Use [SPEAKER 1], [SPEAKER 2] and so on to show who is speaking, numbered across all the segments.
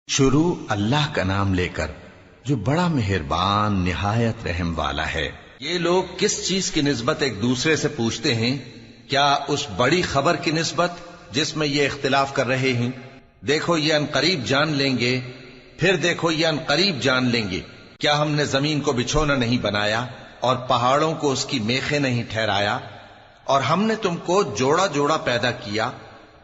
[SPEAKER 1] شروع اللہ کا نام لے کر جو بڑا مہربان نہایت رحم والا ہے۔ یہ لوگ کس چیز کی نسبت ایک دوسرے سے پوچھتے ہیں؟ کیا اس بڑی خبر کی نسبت جس میں یہ اختلاف کر رہے ہیں؟ دیکھو یہ انقریب جان لیں گے، پھر دیکھو یہ انقریب جان لیں گے۔ کیا ہم نے زمین کو بچھونا نہیں بنایا اور پہاڑوں کو اس کی میخیں نہیں ٹھہرایا؟ اور ہم نے تم کو جوڑا جوڑا پیدا کیا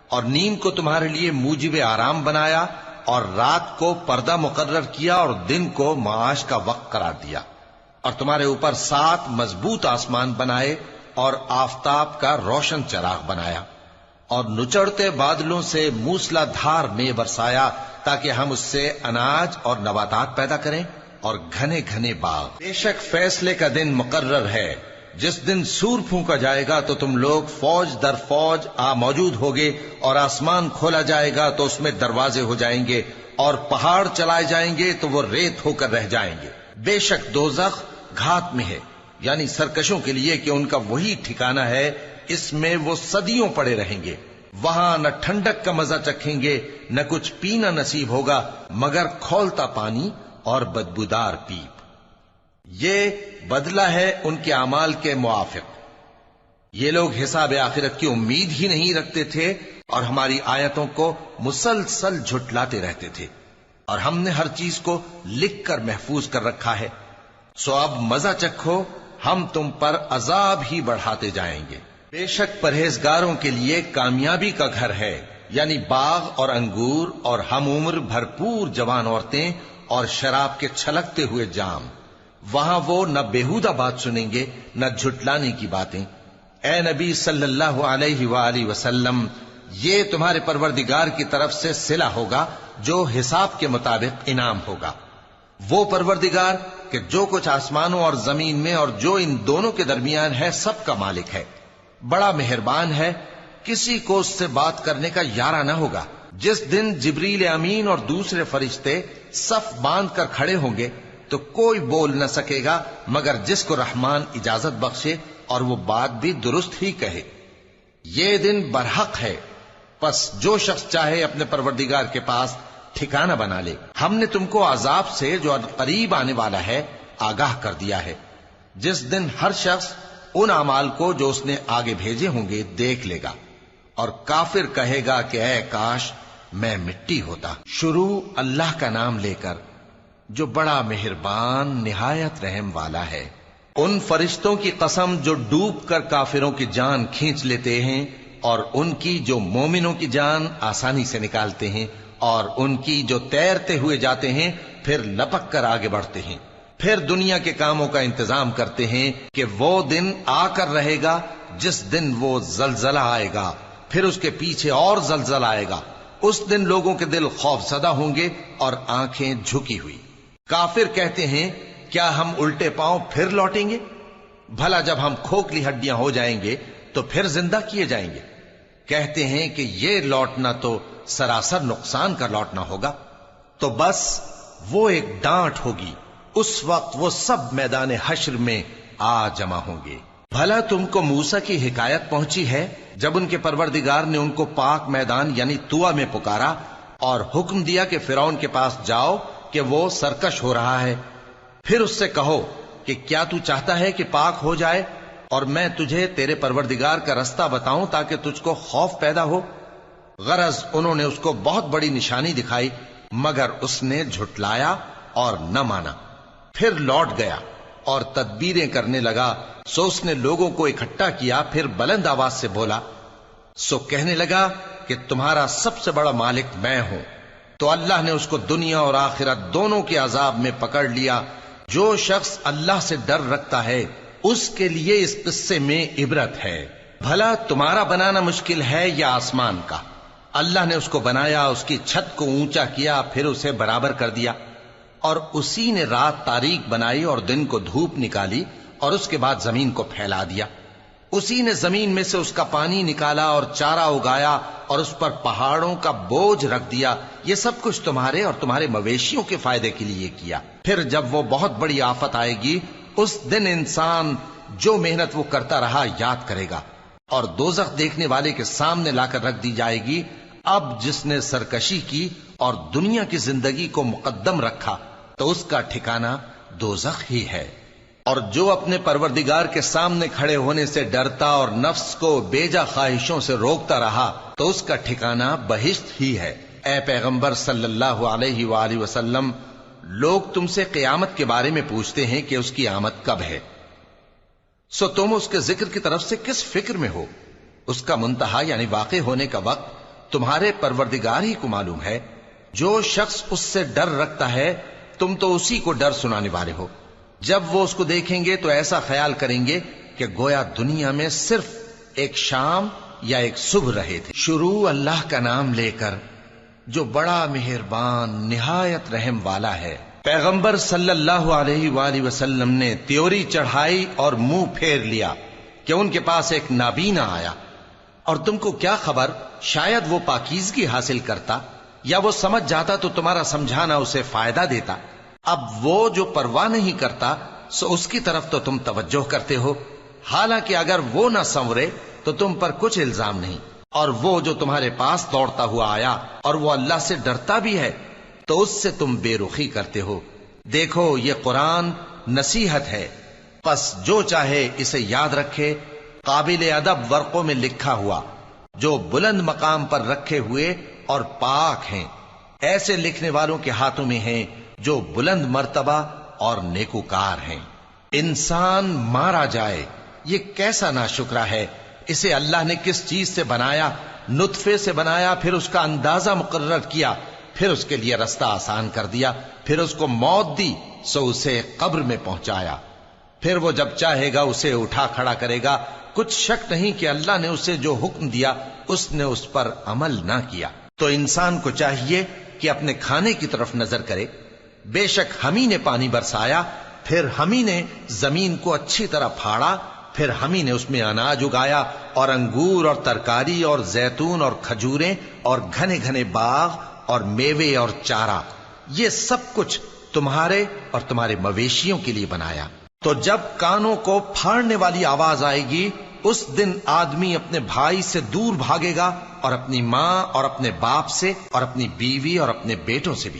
[SPEAKER 1] اور نیند کو تمہارے لیے موجب آرام بنایا اور رات کو پردہ مقرر کیا اور دن کو معاش کا وقت قرار دیا، اور تمہارے اوپر 7 مضبوط آسمان بنائے اور آفتاب کا روشن چراغ بنایا، اور نچڑتے بادلوں سے موسلا دھار میں برسایا تاکہ ہم اس سے اناج اور نباتات پیدا کریں اور گھنے گھنے باغ۔ بے شک فیصلے کا دن مقرر ہے، جس دن سور پھونکا جائے گا تو تم لوگ فوج در فوج موجود ہوگے، اور آسمان کھولا جائے گا تو اس میں دروازے ہو جائیں گے، اور پہاڑ چلائے جائیں گے تو وہ ریت ہو کر رہ جائیں گے۔ بے شک دوزخ گھات میں ہے، یعنی سرکشوں کے لیے کہ ان کا وہی ٹھکانہ ہے، اس میں وہ صدیوں پڑے رہیں گے۔ وہاں نہ ٹھنڈک کا مزہ چکھیں گے، نہ کچھ پینا نصیب ہوگا مگر کھولتا پانی اور بدبودار پیپ۔ یہ بدلہ ہے ان کے اعمال کے موافق۔ یہ لوگ حساب آخرت کی امید ہی نہیں رکھتے تھے اور ہماری آیتوں کو مسلسل جھٹلاتے رہتے تھے، اور ہم نے ہر چیز کو لکھ کر محفوظ کر رکھا ہے۔ سو اب مزہ چکھو، ہم تم پر عذاب ہی بڑھاتے جائیں گے۔ بے شک پرہیزگاروں کے لیے کامیابی کا گھر ہے، یعنی باغ اور انگور اور ہم عمر بھرپور جوان عورتیں اور شراب کے چھلکتے ہوئے جام۔ وہاں وہ نہ بیہودہ بات سنیں گے نہ جھٹلانے کی باتیں۔ اے نبی صلی اللہ علیہ وآلہ وسلم، یہ تمہارے پروردگار کی طرف سے صلہ ہوگا جو حساب کے مطابق انعام ہوگا۔ وہ پروردگار کہ جو کچھ آسمانوں اور زمین میں اور جو ان دونوں کے درمیان ہے سب کا مالک ہے، بڑا مہربان ہے، کسی کو اس سے بات کرنے کا یارہ نہ ہوگا۔ جس دن جبریل امین اور دوسرے فرشتے صف باندھ کر کھڑے ہوں گے تو کوئی بول نہ سکے گا مگر جس کو رحمان اجازت بخشے اور وہ بات بھی درست ہی کہے۔ یہ دن برحق ہے، پس جو شخص چاہے اپنے پروردگار کے پاس ٹھکانہ بنا لے۔ ہم نے تم کو عذاب سے جو قریب آنے والا ہے آگاہ کر دیا ہے، جس دن ہر شخص ان اعمال کو جو اس نے آگے بھیجے ہوں گے دیکھ لے گا، اور کافر کہے گا کہ اے کاش میں مٹی ہوتا۔ شروع اللہ کا نام لے کر جو بڑا مہربان نہایت رحم والا ہے۔ ان فرشتوں کی قسم جو ڈوب کر کافروں کی جان کھینچ لیتے ہیں، اور ان کی جو مومنوں کی جان آسانی سے نکالتے ہیں، اور ان کی جو تیرتے ہوئے جاتے ہیں پھر لپک کر آگے بڑھتے ہیں، پھر دنیا کے کاموں کا انتظام کرتے ہیں کہ وہ دن آ کر رہے گا جس دن وہ زلزلہ آئے گا، پھر اس کے پیچھے اور زلزلہ آئے گا۔ اس دن لوگوں کے دل خوف زدہ ہوں گے اور آنکھیں جھکی ہوئی۔ کافر کہتے ہیں کیا ہم الٹے پاؤں پھر لوٹیں گے؟ بھلا جب ہم کھوکھلی ہڈیاں ہو جائیں گے تو پھر زندہ کیے جائیں گے؟ کہتے ہیں کہ یہ لوٹنا تو سراسر نقصان کا لوٹنا ہوگا۔ تو بس وہ ایک ڈانٹ ہوگی، اس وقت وہ سب میدان حشر میں آ جمع ہوں گے۔ بھلا تم کو موسیٰ کی حکایت پہنچی ہے جب ان کے پروردگار نے ان کو پاک میدان یعنی طویٰ میں پکارا اور حکم دیا کہ فرعون کے پاس جاؤ کہ وہ سرکش ہو رہا ہے، پھر اس سے کہو کہ کیا تو چاہتا ہے کہ پاک ہو جائے اور میں تجھے تیرے پروردگار کا رستہ بتاؤں تاکہ تجھ کو خوف پیدا ہو؟ غرض انہوں نے اس کو بہت بڑی نشانی دکھائی مگر اس نے جھٹلایا اور نہ مانا، پھر لوٹ گیا اور تدبیریں کرنے لگا۔ سو اس نے لوگوں کو اکٹھا کیا، پھر بلند آواز سے بولا، سو کہنے لگا کہ تمہارا سب سے بڑا مالک میں ہوں۔ تو اللہ نے اس کو دنیا اور آخرت دونوں کے عذاب میں پکڑ لیا۔ جو شخص اللہ سے ڈر رکھتا ہے اس کے لیے اس قصے میں عبرت ہے۔ بھلا تمہارا بنانا مشکل ہے یا آسمان کا؟ اللہ نے اس کو بنایا، اس کی چھت کو اونچا کیا، پھر اسے برابر کر دیا، اور اسی نے رات تاریک بنائی اور دن کو دھوپ نکالی، اور اس کے بعد زمین کو پھیلا دیا۔ اسی نے زمین میں سے اس کا پانی نکالا اور چارہ اگایا اور اس پر پہاڑوں کا بوجھ رکھ دیا۔ یہ سب کچھ تمہارے اور تمہارے مویشیوں کے فائدے کے لیے کیا۔ پھر جب وہ بہت بڑی آفت آئے گی اس دن انسان جو محنت وہ کرتا رہا یاد کرے گا، اور دوزخ دیکھنے والے کے سامنے لا کر رکھ دی جائے گی۔ اب جس نے سرکشی کی اور دنیا کی زندگی کو مقدم رکھا تو اس کا ٹھکانہ دوزخ ہی ہے، اور جو اپنے پروردگار کے سامنے کھڑے ہونے سے ڈرتا اور نفس کو بیجا خواہشوں سے روکتا رہا تو اس کا ٹھکانہ بہشت ہی ہے۔ اے پیغمبر صلی اللہ علیہ وآلہ وسلم، لوگ تم سے قیامت کے بارے میں پوچھتے ہیں کہ اس کی آمد کب ہے، سو تم اس کے ذکر کی طرف سے کس فکر میں ہو؟ اس کا منتہا یعنی واقع ہونے کا وقت تمہارے پروردگار ہی کو معلوم ہے۔ جو شخص اس سے ڈر رکھتا ہے تم تو اسی کو ڈر سنانے والے ہو۔ جب وہ اس کو دیکھیں گے تو ایسا خیال کریں گے کہ گویا دنیا میں صرف ایک شام یا ایک صبح رہے تھے۔ شروع اللہ کا نام لے کر جو بڑا مہربان نہایت رحم والا ہے۔ پیغمبر صلی اللہ علیہ وآلہ وسلم نے تیوری چڑھائی اور منہ پھیر لیا کہ ان کے پاس ایک نابینا آیا، اور تم کو کیا خبر، شاید وہ پاکیزگی حاصل کرتا یا وہ سمجھ جاتا تو تمہارا سمجھانا اسے فائدہ دیتا۔ اب وہ جو پرواہ نہیں کرتا سو اس کی طرف تو تم توجہ کرتے ہو، حالانکہ اگر وہ نہ سنورے تو تم پر کچھ الزام نہیں۔ اور وہ جو تمہارے پاس دوڑتا ہوا آیا اور وہ اللہ سے ڈرتا بھی ہے تو اس سے تم بے رخی کرتے ہو۔ دیکھو یہ قرآن نصیحت ہے، پس جو چاہے اسے یاد رکھے۔ قابل ادب ورقوں میں لکھا ہوا، جو بلند مقام پر رکھے ہوئے اور پاک ہیں، ایسے لکھنے والوں کے ہاتھوں میں ہیں جو بلند مرتبہ اور نیکوکار ہیں۔ انسان مارا جائے، یہ کیسا ناشکرا ہے۔ اسے اللہ نے کس چیز سے بنایا؟ نطفے سے بنایا، پھر اس کا اندازہ مقرر کیا، پھر اس کے لیے رستہ آسان کر دیا، پھر اس کو موت دی سو اسے قبر میں پہنچایا، پھر وہ جب چاہے گا اسے اٹھا کھڑا کرے گا۔ کچھ شک نہیں کہ اللہ نے اسے جو حکم دیا اس نے اس پر عمل نہ کیا۔ تو انسان کو چاہیے کہ اپنے کھانے کی طرف نظر کرے۔ بے شک ہم ہی نے پانی برسایا، پھر ہم ہی نے زمین کو اچھی طرح پھاڑا، پھر ہم ہی نے اس میں اناج اگایا اور انگور اور ترکاری اور زیتون اور کھجوریں اور گھنے گھنے باغ اور میوے اور چارہ، یہ سب کچھ تمہارے اور تمہارے مویشیوں کے لیے بنایا۔ تو جب کانوں کو پھاڑنے والی آواز آئے گی اس دن آدمی اپنے بھائی سے دور بھاگے گا، اور اپنی ماں اور اپنے باپ سے اور اپنی بیوی اور اپنے بیٹوں سے بھی۔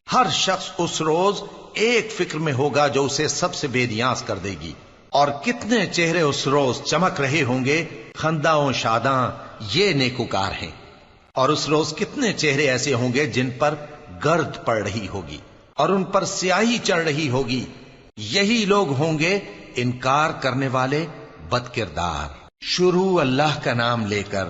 [SPEAKER 1] ہر شخص اس روز ایک فکر میں ہوگا جو اسے سب سے بے نیاز کر دے گی۔ اور کتنے چہرے اس روز چمک رہے ہوں گے، خنداں و شاداں، یہ نیکوکار ہیں۔ اور اس روز کتنے چہرے ایسے ہوں گے جن پر گرد پڑ رہی ہوگی اور ان پر سیاہی چڑھ رہی ہوگی، یہی لوگ ہوں گے انکار کرنے والے بد کردار۔ شروع اللہ کا نام لے کر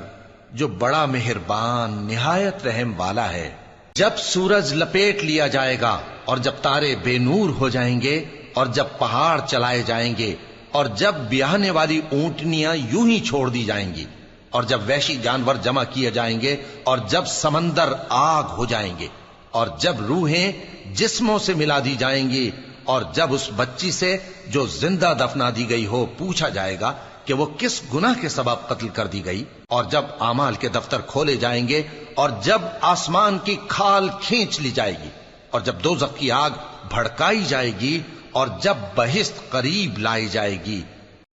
[SPEAKER 1] جو بڑا مہربان نہایت رحم والا ہے۔ جب سورج لپیٹ لیا جائے گا اور جب تارے بے نور ہو جائیں گے اور جب پہاڑ چلائے جائیں گے اور جب بیاہنے والی اونٹنیاں یوں ہی چھوڑ دی جائیں گی اور جب وحشی جانور جمع کیے جائیں گے اور جب سمندر آگ ہو جائیں گے اور جب روحیں جسموں سے ملا دی جائیں گی اور جب اس بچی سے جو زندہ دفنا دی گئی ہو پوچھا جائے گا کہ وہ کس گناہ کے سبب قتل کر دی گئی، اور جب اعمال کے دفتر کھولے جائیں گے اور جب آسمان کی کھال کھینچ لی جائے گی اور جب دوزخ کی آگ بھڑکائی جائے گی اور جب بہشت قریب لائی جائے گی،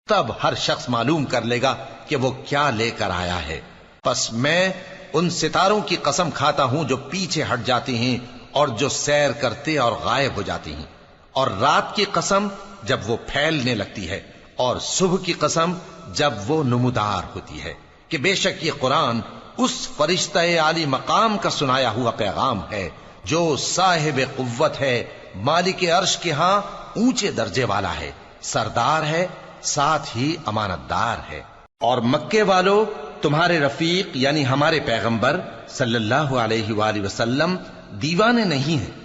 [SPEAKER 1] تب ہر شخص معلوم کر لے گا کہ وہ کیا لے کر آیا ہے۔ پس میں ان ستاروں کی قسم کھاتا ہوں جو پیچھے ہٹ جاتے ہیں اور جو سیر کرتے اور غائب ہو جاتے ہیں، اور رات کی قسم جب وہ پھیلنے لگتی ہے، اور صبح کی قسم جب وہ نمودار ہوتی ہے، کہ بے شک یہ قرآن اس فرشتہ عالی مقام کا سنایا ہوا پیغام ہے جو صاحب قوت ہے، مالک عرش کے ہاں اونچے درجے والا ہے، سردار ہے، ساتھ ہی امانت دار ہے۔ اور مکے والو، تمہارے رفیق یعنی ہمارے پیغمبر صلی اللہ علیہ وآلہ وسلم دیوانے نہیں ہیں،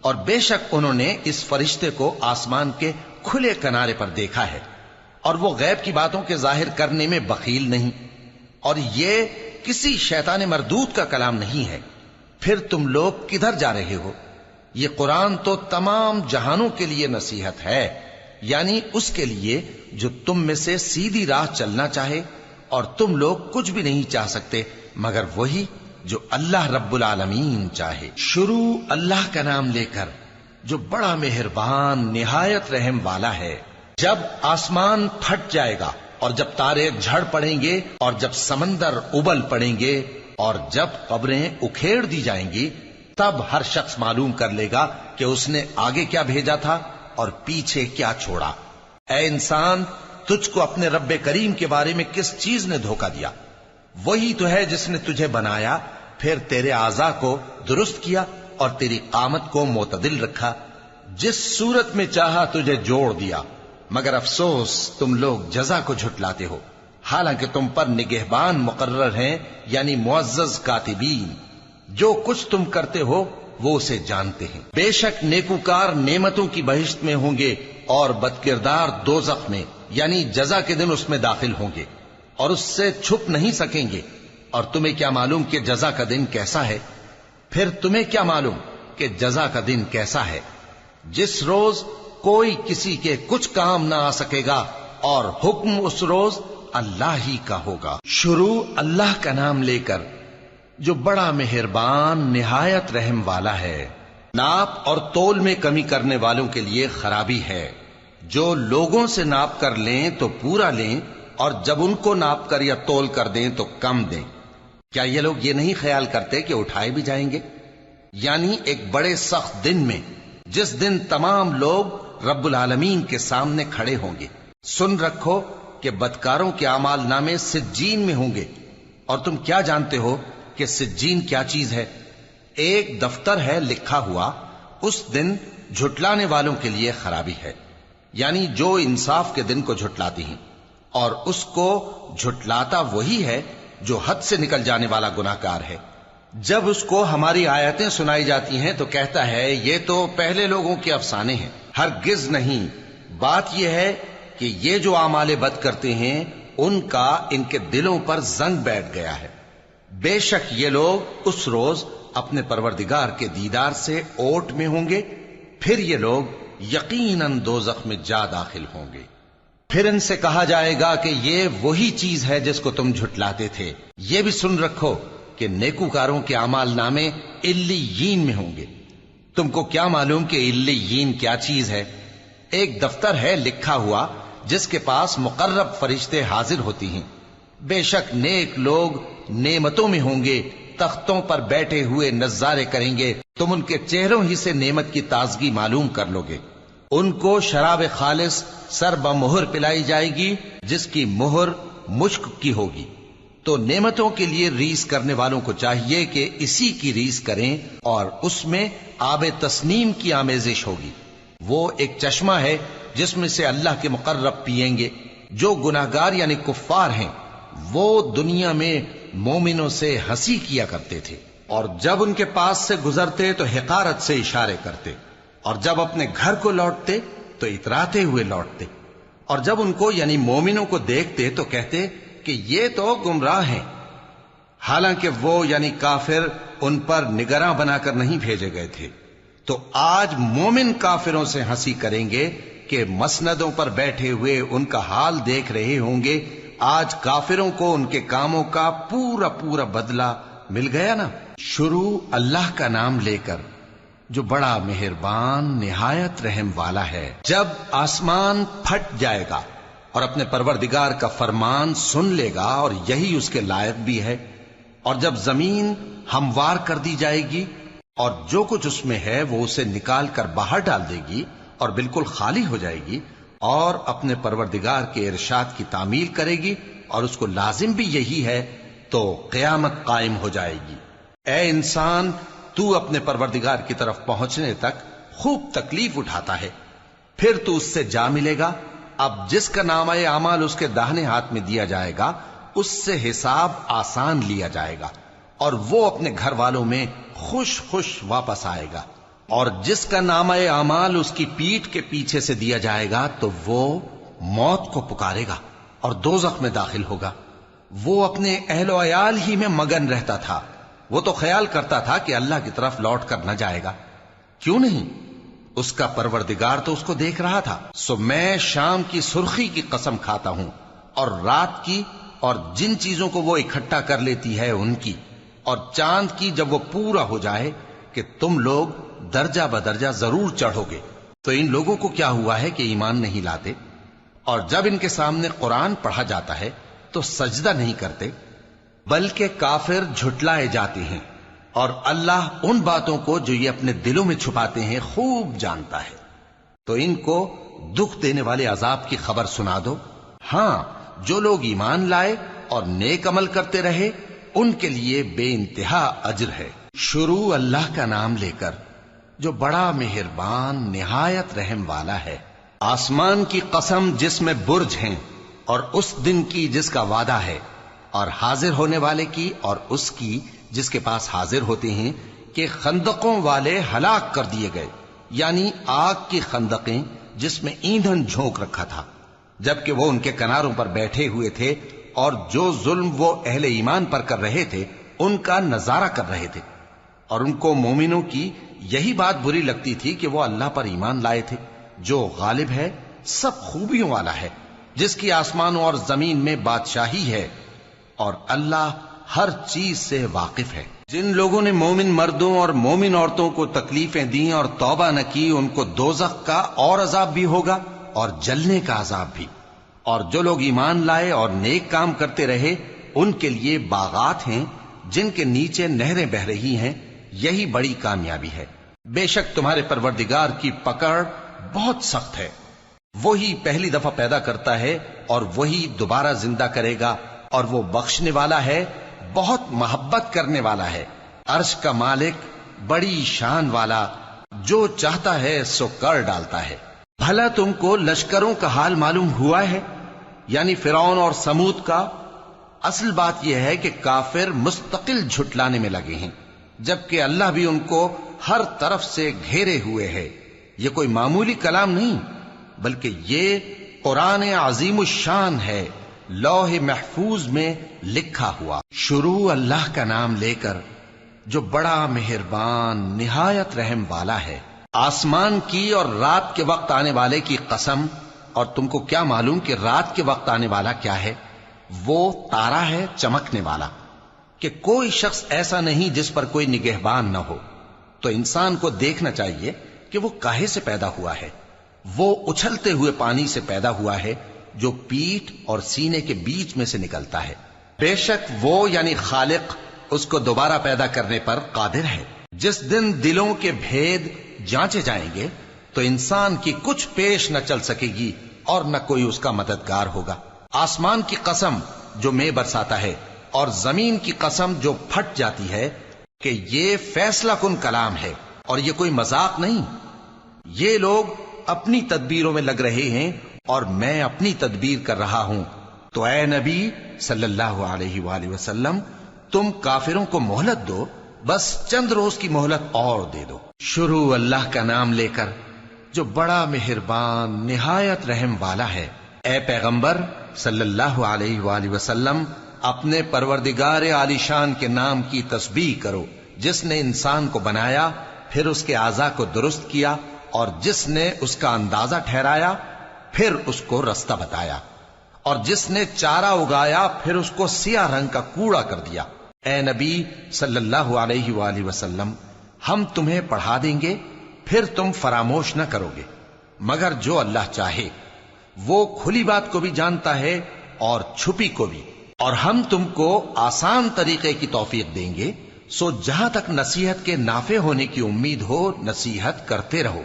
[SPEAKER 1] اور بے شک انہوں نے اس فرشتے کو آسمان کے کھلے کنارے پر دیکھا ہے، اور وہ غیب کی باتوں کے ظاہر کرنے میں بخیل نہیں، اور یہ کسی شیطان مردود کا کلام نہیں ہے۔ پھر تم لوگ کدھر جا رہے ہو؟ یہ قرآن تو تمام جہانوں کے لیے نصیحت ہے، یعنی اس کے لیے جو تم میں سے سیدھی راہ چلنا چاہے، اور تم لوگ کچھ بھی نہیں چاہ سکتے مگر وہی جو اللہ رب العالمین چاہے۔ شروع اللہ کا نام لے کر جو بڑا مہربان نہایت رحم والا ہے۔ جب آسمان پھٹ جائے گا اور جب تارے جھڑ پڑیں گے اور جب سمندر ابل پڑیں گے اور جب قبریں اکھیڑ دی جائیں گی، تب ہر شخص معلوم کر لے گا کہ اس نے آگے کیا بھیجا تھا اور پیچھے کیا چھوڑا۔ اے انسان، تجھ کو اپنے رب کریم کے بارے میں کس چیز نے دھوکہ دیا؟ وہی تو ہے جس نے تجھے بنایا، پھر تیرے اعضاء کو درست کیا اور تیری قامت کو معتدل رکھا، جس صورت میں چاہا تجھے جوڑ دیا۔ مگر افسوس تم لوگ جزا کو جھٹلاتے ہو، حالانکہ تم پر نگہبان مقرر ہیں، یعنی معزز کاتبین۔ جو کچھ تم کرتے ہو وہ اسے جانتے ہیں۔ بے شک نیکوکار نعمتوں کی بہشت میں ہوں گے اور بدکردار دوزخ میں، یعنی جزا کے دن اس میں داخل ہوں گے اور اس سے چھپ نہیں سکیں گے۔ اور تمہیں کیا معلوم کہ جزا کا دن کیسا ہے؟ پھر تمہیں کیا معلوم کہ جزا کا دن کیسا ہے؟ جس روز کوئی کسی کے کچھ کام نہ آ سکے گا اور حکم اس روز اللہ ہی کا ہوگا۔ شروع اللہ کا نام لے کر جو بڑا مہربان نہایت رحم والا ہے۔ ناپ اور تول میں کمی کرنے والوں کے لیے خرابی ہے۔ جو لوگوں سے ناپ کر لیں تو پورا لیں، اور جب ان کو ناپ کر یا تول کر دیں تو کم دیں۔ کیا یہ لوگ یہ نہیں خیال کرتے کہ اٹھائے بھی جائیں گے؟ یعنی ایک بڑے سخت دن میں، جس دن تمام لوگ رب العالمین کے سامنے کھڑے ہوں گے۔ سن رکھو کہ بدکاروں کے اعمال نامے سجین میں ہوں گے، اور تم کیا جانتے ہو کہ سجین کیا چیز ہے؟ ایک دفتر ہے لکھا ہوا، اس دن جھٹلانے والوں کے لیے خرابی ہے، یعنی جو انصاف کے دن کو جھٹلاتی ہیں، اور اس کو جھٹلاتا وہی ہے جو حد سے نکل جانے والا گناہگار ہے۔ جب اس کو ہماری آیتیں سنائی جاتی ہیں تو کہتا ہے یہ تو پہلے لوگوں کے افسانے ہیں۔ ہرگز نہیں، بات یہ ہے کہ یہ جو اعمال بد کرتے ہیں ان کا ان کے دلوں پر زنگ بیٹھ گیا ہے۔ بے شک یہ لوگ اس روز اپنے پروردگار کے دیدار سے اوٹ میں ہوں گے، پھر یہ لوگ یقیناً دوزخ میں جا داخل ہوں گے۔ پھر ان سے کہا جائے گا کہ یہ وہی چیز ہے جس کو تم جھٹلاتے تھے۔ یہ بھی سن رکھو کہ نیکوکاروں کے اعمال نامے علیین میں ہوں گے۔ تم کو کیا معلوم کہ علیین کیا چیز ہے؟ ایک دفتر ہے لکھا ہوا جس کے پاس مقرب فرشتے حاضر ہوتی ہیں۔ بے شک نیک لوگ نعمتوں میں ہوں گے، تختوں پر بیٹھے ہوئے نظارے کریں گے، تم ان کے چہروں ہی سے نعمت کی تازگی معلوم کر لو گے۔ ان کو شراب خالص سر بمہر پلائی جائے گی جس کی مہر مشک کی ہوگی۔ تو نعمتوں کے لیے ریس کرنے والوں کو چاہیے کہ اسی کی ریس کریں، اور اس میں آب تسنیم کی آمیزش ہوگی۔ وہ ایک چشمہ ہے جس میں سے اللہ کے مقرب پیئیں گے۔ جو گناہگار یعنی کفار ہیں وہ دنیا میں مومنوں سے ہنسی کیا کرتے تھے، اور جب ان کے پاس سے گزرتے تو حقارت سے اشارے کرتے، اور جب اپنے گھر کو لوٹتے تو اتراتے ہوئے لوٹتے، اور جب ان کو یعنی مومنوں کو دیکھتے تو کہتے کہ یہ تو گمراہ ہیں، حالانکہ وہ یعنی کافر ان پر نگراں بنا کر نہیں بھیجے گئے تھے۔ تو آج مومن کافروں سے ہنسی کریں گے کہ مسندوں پر بیٹھے ہوئے ان کا حال دیکھ رہے ہوں گے۔ آج کافروں کو ان کے کاموں کا پورا پورا بدلہ مل گیا نا۔ شروع اللہ کا نام لے کر جو بڑا مہربان نہایت رحم والا ہے۔ جب آسمان پھٹ جائے گا اور اپنے پروردگار کا فرمان سن لے گا، اور یہی اس کے لائق بھی ہے، اور جب زمین ہموار کر دی جائے گی اور جو کچھ اس میں ہے وہ اسے نکال کر باہر ڈال دے گی اور بالکل خالی ہو جائے گی، اور اپنے پروردگار کے ارشاد کی تعمیل کرے گی، اور اس کو لازم بھی یہی ہے، تو قیامت قائم ہو جائے گی۔ اے انسان، تو اپنے پروردگار کی طرف پہنچنے تک خوب تکلیف اٹھاتا ہے، پھر تو اس سے جا ملے گا۔ اب جس کا نامہ اعمال اس کے داہنے ہاتھ میں دیا جائے گا اس سے حساب آسان لیا جائے گا، اور وہ اپنے گھر والوں میں خوش خوش واپس آئے گا۔ اور جس کا نامہ اعمال اس کی پیٹھ کے پیچھے سے دیا جائے گا تو وہ موت کو پکارے گا اور دوزخ میں داخل ہوگا۔ وہ اپنے اہل و عیال ہی میں مگن رہتا تھا، وہ تو خیال کرتا تھا کہ اللہ کی طرف لوٹ کر نہ جائے گا، کیوں نہیں؟ اس کا پروردگار تو اس کو دیکھ رہا تھا۔ سو میں شام کی سرخی کی قسم کھاتا ہوں، اور رات کی، اور جن چیزوں کو وہ اکٹھا کر لیتی ہے ان کی، اور چاند کی جب وہ پورا ہو جائے، کہ تم لوگ درجہ بدرجہ ضرور چڑھو گے۔ تو ان لوگوں کو کیا ہوا ہے کہ ایمان نہیں لاتے، اور جب ان کے سامنے قرآن پڑھا جاتا ہے تو سجدہ نہیں کرتے، بلکہ کافر جھٹلائے جاتے ہیں۔ اور اللہ ان باتوں کو جو یہ اپنے دلوں میں چھپاتے ہیں خوب جانتا ہے۔ تو ان کو دکھ دینے والے عذاب کی خبر سنا دو۔ ہاں، جو لوگ ایمان لائے اور نیک عمل کرتے رہے ان کے لیے بے انتہا اجر ہے۔ شروع اللہ کا نام لے کر جو بڑا مہربان نہایت رحم والا ہے۔ آسمان کی قسم جس میں برج ہیں، اور اس دن کی جس کا وعدہ ہے، اور حاضر ہونے والے کی اور اس کی جس کے پاس حاضر ہوتے ہیں، کہ خندقوں والے ہلاک کر دیے گئے، یعنی آگ کی خندقیں جس میں ایندھن جھونک رکھا تھا، جبکہ وہ ان کے کناروں پر بیٹھے ہوئے تھے اور جو ظلم وہ اہل ایمان پر کر رہے تھے ان کا نظارہ کر رہے تھے، اور ان کو مومنوں کی یہی بات بری لگتی تھی کہ وہ اللہ پر ایمان لائے تھے جو غالب ہے، سب خوبیوں والا ہے، جس کی آسمانوں اور زمین میں بادشاہی ہے، اور اللہ ہر چیز سے واقف ہے۔ جن لوگوں نے مومن مردوں اور مومن عورتوں کو تکلیفیں دیں اور توبہ نہ کی، ان کو دوزخ کا اور عذاب بھی ہوگا اور جلنے کا عذاب بھی۔ اور جو لوگ ایمان لائے اور نیک کام کرتے رہے ان کے لیے باغات ہیں جن کے نیچے نہریں بہ رہی ہیں، یہی بڑی کامیابی ہے۔ بے شک تمہارے پروردگار کی پکڑ بہت سخت ہے، وہی پہلی دفعہ پیدا کرتا ہے اور وہی دوبارہ زندہ کرے گا، اور وہ بخشنے والا ہے، بہت محبت کرنے والا ہے۔ عرش کا مالک، بڑی شان والا، جو چاہتا ہے سو کر ڈالتا ہے۔ بھلا تم کو لشکروں کا حال معلوم ہوا ہے، یعنی فرعون اور سمود کا؟ اصل بات یہ ہے کہ کافر مستقل جھٹلانے میں لگے ہیں، جبکہ اللہ بھی ان کو ہر طرف سے گھیرے ہوئے ہے۔ یہ کوئی معمولی کلام نہیں، بلکہ یہ قرآن عظیم الشان ہے، لوح محفوظ میں لکھا ہوا۔ شروع اللہ کا نام لے کر جو بڑا مہربان نہایت رحم والا ہے۔ آسمان کی اور رات کے وقت آنے والے کی قسم، اور تم کو کیا معلوم کہ رات کے وقت آنے والا کیا ہے؟ وہ تارا ہے چمکنے والا، کہ کوئی شخص ایسا نہیں جس پر کوئی نگہبان نہ ہو۔ تو انسان کو دیکھنا چاہیے کہ وہ کاہے سے پیدا ہوا ہے۔ وہ اچھلتے ہوئے پانی سے پیدا ہوا ہے جو پیٹھ اور سینے کے بیچ میں سے نکلتا ہے۔ بے شک وہ یعنی خالق اس کو دوبارہ پیدا کرنے پر قادر ہے۔ جس دن دلوں کے بھید جانچے جائیں گے تو انسان کی کچھ پیش نہ چل سکے گی اور نہ کوئی اس کا مددگار ہوگا۔ آسمان کی قسم جو مے برساتا ہے، اور زمین کی قسم جو پھٹ جاتی ہے، کہ یہ فیصلہ کن کلام ہے اور یہ کوئی مذاق نہیں۔ یہ لوگ اپنی تدبیروں میں لگ رہے ہیں اور میں اپنی تدبیر کر رہا ہوں۔ تو اے نبی صلی اللہ علیہ وآلہ وسلم، تم کافروں کو مہلت دو، بس چند روز کی مہلت اور دے دو۔ شروع اللہ کا نام لے کر جو بڑا مہربان نہایت رحم والا ہے۔ اے پیغمبر صلی اللہ علیہ وآلہ وسلم، اپنے پروردگار عالی شان کے نام کی تسبیح کرو، جس نے انسان کو بنایا، پھر اس کے اعضاء کو درست کیا، اور جس نے اس کا اندازہ ٹھہرایا، پھر اس کو رستہ بتایا، اور جس نے چارہ اگایا، پھر اس کو سیاہ رنگ کا کوڑا کر دیا۔ اے نبی صلی اللہ علیہ وآلہ وسلم، ہم تمہیں پڑھا دیں گے، پھر تم فراموش نہ کرو گے، مگر جو اللہ چاہے۔ وہ کھلی بات کو بھی جانتا ہے اور چھپی کو بھی، اور ہم تم کو آسان طریقے کی توفیق دیں گے، سو جہاں تک نصیحت کے نافع ہونے کی امید ہو نصیحت کرتے رہو۔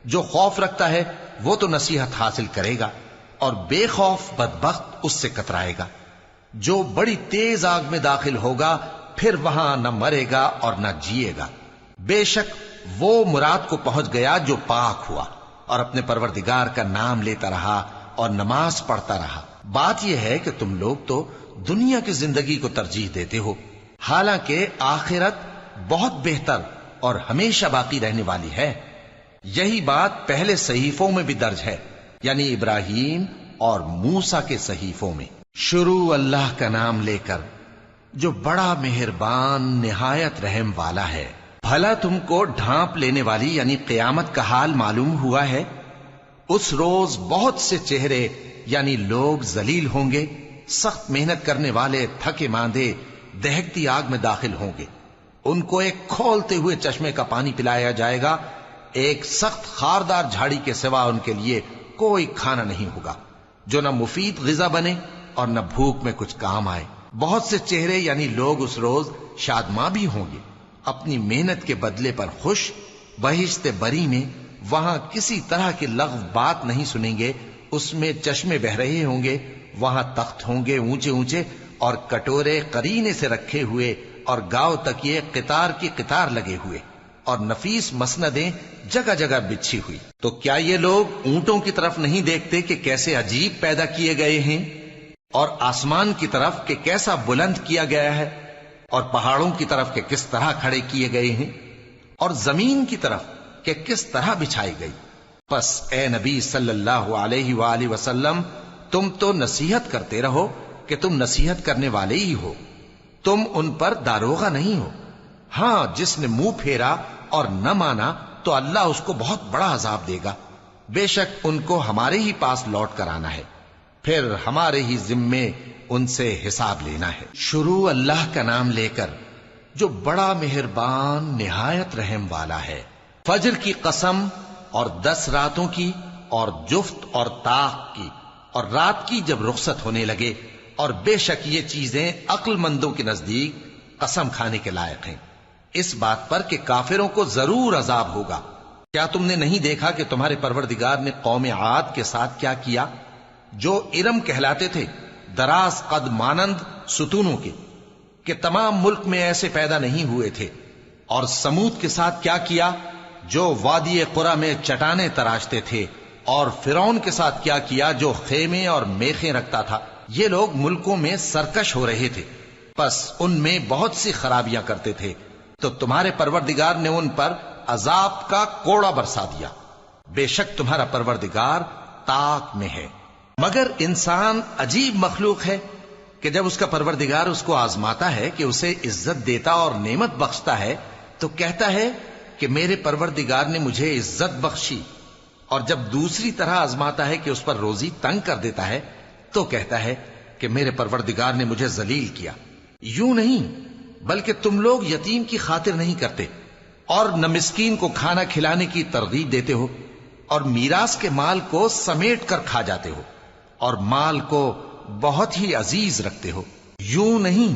[SPEAKER 1] جو خوف رکھتا ہے وہ تو نصیحت حاصل کرے گا، اور بے خوف بدبخت اس سے کترائے گا۔ جو بڑی تیز آگ میں داخل ہوگا، پھر وہاں نہ مرے گا اور نہ جیے گا۔ بے شک وہ مراد کو پہنچ گیا جو پاک ہوا اور اپنے پروردگار کا نام لیتا رہا اور نماز پڑھتا رہا۔ بات یہ ہے کہ تم لوگ تو دنیا کی زندگی کو ترجیح دیتے ہو، حالانکہ آخرت بہت بہتر اور ہمیشہ باقی رہنے والی ہے۔ یہی بات پہلے صحیفوں میں بھی درج ہے، یعنی ابراہیم اور موسیٰ کے صحیفوں میں۔ شروع اللہ کا نام لے کر جو بڑا مہربان نہایت رحم والا ہے۔ بھلا تم کو ڈھانپ لینے والی یعنی قیامت کا حال معلوم ہوا ہے؟ اس روز بہت سے چہرے یعنی لوگ ذلیل ہوں گے، سخت محنت کرنے والے تھکے ماندے دہکتی آگ میں داخل ہوں گے۔ ان کو ایک کھولتے ہوئے چشمے کا پانی پلایا جائے گا، ایک سخت خاردار جھاڑی کے سوا ان کے لیے کوئی کھانا نہیں ہوگا جو نہ مفید غذا بنے اور نہ بھوک میں کچھ کام آئے۔ بہت سے چہرے یعنی لوگ اس روز شادماں بھی ہوں گے، اپنی محنت کے بدلے پر خوش، بہشت بری میں وہاں کسی طرح کی لغو بات نہیں سنیں گے، اس میں چشمے بہ رہے ہوں گے، وہاں تخت ہوں گے اونچے اونچے اور کٹورے قرینے سے رکھے ہوئے اور گاؤ تک یہ قطار کی قطار لگے ہوئے اور نفیس مسندیں جگہ جگہ بچھی ہوئی۔ تو کیا یہ لوگ اونٹوں کی طرف نہیں دیکھتے کہ کیسے عجیب پیدا کیے گئے ہیں، اور آسمان کی طرف کہ کیسا بلند کیا گیا ہے، اور پہاڑوں کی طرف کہ کس طرح کھڑے کیے گئے ہیں، اور زمین کی طرف کہ کس طرح بچھائی گئی؟ پس اے نبی صلی اللہ علیہ وآلہ وسلم، تم تو نصیحت کرتے رہو کہ تم نصیحت کرنے والے ہی ہو، تم ان پر داروغہ نہیں ہو۔ ہاں، جس نے منہ پھیرا اور نہ مانا تو اللہ اس کو بہت بڑا عذاب دے گا، بے شک ان کو ہمارے ہی پاس لوٹ کر آنا ہے، پھر ہمارے ہی ذمے ان سے حساب لینا ہے۔ شروع اللہ کا نام لے کر جو بڑا مہربان نہایت رحم والا ہے۔ فجر کی قسم اور 10 راتوں کی اور جفت اور طاق کی اور رات کی جب رخصت ہونے لگے، اور بے شک یہ چیزیں عقل مندوں کے نزدیک قسم کھانے کے لائق ہیں، اس بات پر کہ کافروں کو ضرور عذاب ہوگا۔ کیا تم نے نہیں دیکھا کہ تمہارے پروردگار نے قوم عاد کے ساتھ کیا کیا، جو ارم کہلاتے تھے، دراز قد مانند ستونوں کے، کہ تمام ملک میں ایسے پیدا نہیں ہوئے تھے، اور سمود کے ساتھ کیا کیا، جو وادی قرا میں چٹانیں تراشتے تھے، اور فرعون کے ساتھ کیا کیا، جو خیمے اور میخیں رکھتا تھا۔ یہ لوگ ملکوں میں سرکش ہو رہے تھے، پس ان میں بہت سی خرابیاں کرتے تھے، تو تمہارے پروردگار نے ان پر عذاب کا کوڑا برسا دیا۔ بے شک تمہارا پروردگار طاق میں ہے۔ مگر انسان عجیب مخلوق ہے کہ جب اس کا پروردگار اس کو آزماتا ہے کہ اسے عزت دیتا اور نعمت بخشتا ہے تو کہتا ہے کہ میرے پروردگار نے مجھے عزت بخشی، اور جب دوسری طرح آزماتا ہے کہ اس پر روزی تنگ کر دیتا ہے تو کہتا ہے کہ میرے پروردگار نے مجھے ذلیل کیا۔ یوں نہیں، بلکہ تم لوگ یتیم کی خاطر نہیں کرتے، اور نہ مسکین کو کھانا کھلانے کی ترغیب دیتے ہو، اور میراث کے مال کو سمیٹ کر کھا جاتے ہو، اور مال کو بہت ہی عزیز رکھتے ہو۔ یوں نہیں،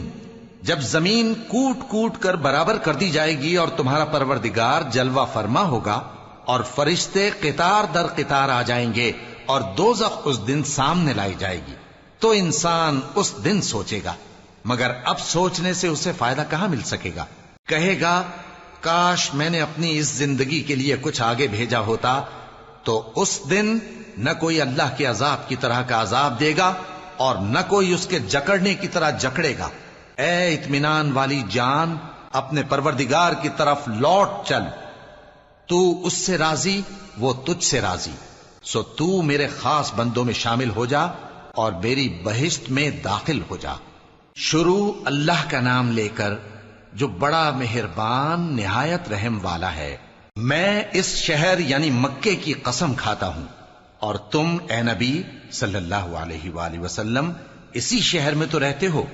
[SPEAKER 1] جب زمین کوٹ کوٹ کر برابر کر دی جائے گی اور تمہارا پروردگار جلوہ فرما ہوگا، اور فرشتے قطار در قطار آ جائیں گے، اور دوزخ اس دن سامنے لائی جائے گی، تو انسان اس دن سوچے گا، مگر اب سوچنے سے اسے فائدہ کہاں مل سکے گا؟ کہے گا کاش میں نے اپنی اس زندگی کے لیے کچھ آگے بھیجا ہوتا، تو اس دن نہ کوئی اللہ کے عذاب کی طرح کا عذاب دے گا اور نہ کوئی اس کے جکڑنے کی طرح جکڑے گا۔ اے اطمینان والی جان، اپنے پروردگار کی طرف لوٹ چل، تو اس سے راضی، وہ تجھ سے راضی، سو تو میرے خاص بندوں میں شامل ہو جا اور میری بہشت میں داخل ہو جا۔ شروع اللہ کا نام لے کر جو بڑا مہربان نہایت رحم والا ہے۔ میں اس شہر یعنی مکے کی قسم کھاتا ہوں، اور تم اے نبی صلی اللہ علیہ وآلہ وسلم اسی شہر میں تو رہتے ہو،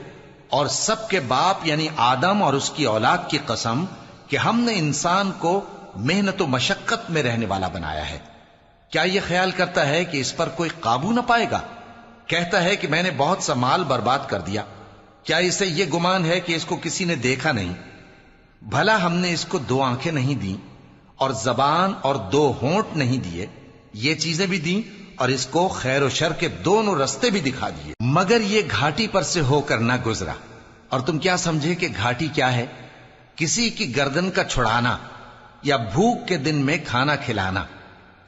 [SPEAKER 1] اور سب کے باپ یعنی آدم اور اس کی اولاد کی قسم کہ ہم نے انسان کو محنت و مشقت میں رہنے والا بنایا ہے۔ کیا یہ خیال کرتا ہے کہ اس پر کوئی قابو نہ پائے گا؟ کہتا ہے کہ میں نے بہت سا مال برباد کر دیا۔ کیا اسے یہ گمان ہے کہ اس کو کسی نے دیکھا نہیں؟ بھلا ہم نے اس کو 2 آنکھیں نہیں دیں، اور زبان اور 2 ہونٹ نہیں دیے؟ یہ چیزیں بھی دیں، اور اس کو خیر و شر کے دونوں رستے بھی دکھا دیے، مگر یہ گھاٹی پر سے ہو کر نہ گزرا۔ اور تم کیا سمجھے کہ گھاٹی کیا ہے؟ کسی کی گردن کا چھڑانا، یا بھوک کے دن میں کھانا کھلانا،